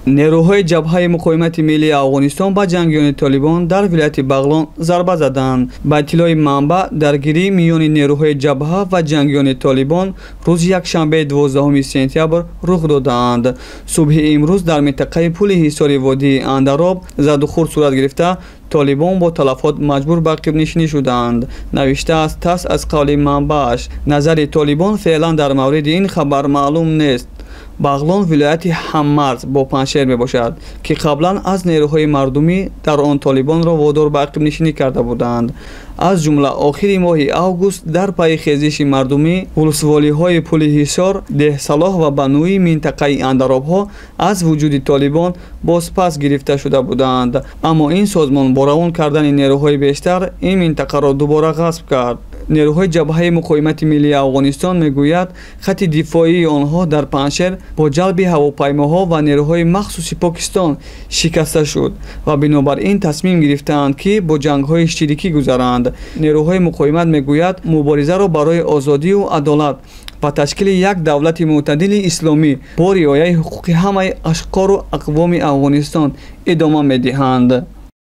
نیروهای جبهه مقاومت ملی افغانستان به جنگیان طالبان در ولایت بغلان ضربه زدند. با اطلاع منبع، درگیری میان نیروهای جبهه و جنگیان طالبان روز یکشنبه 12 سپتامبر رخ دادند. صبح امروز در منطقه پل حصار وادی اندراب زد و خورد صورت گرفته طالبان با تلفات مجبور به عقب نشینی شدند. نوشته است تاس از قول منبعش. نظر طالبان فعلا در مورد این خبر معلوم نیست. بغلان ولایت هممرز با پنشهر می باشد که قبلا از نیروهای مردمی در آن طالبان را وادار به عقب نشینی کرده بودند. از جمله آخر ماه اوگوست در پی خیزش مردمی ولسوالی های پل حصار، ده صلاح و بنوی منطقه اندراب ها از وجود طالبان باز پس گرفته شده بودند، اما این سازمان با روان کردن نیروهای بیشتر این منطقه را دوباره غصب کرد. نیروهای جبهه مقاومت ملی افغانستان میگوید خط دفاعی آنها در پنشهر با جلب هواپیماها و نیروهای مخصوص پاکستان شکسته شد و بنابراین تصمیم گرفتند که با جنگ‌های اشتراکی گذرند. نیروهای مقاومت میگوید مبارزه را برای آزادی و عدالت و تشکیل یک دولت معتدل اسلامی با رعایت حقوق همه اشخاص و اقوام افغانستان ادامه می‌دهند.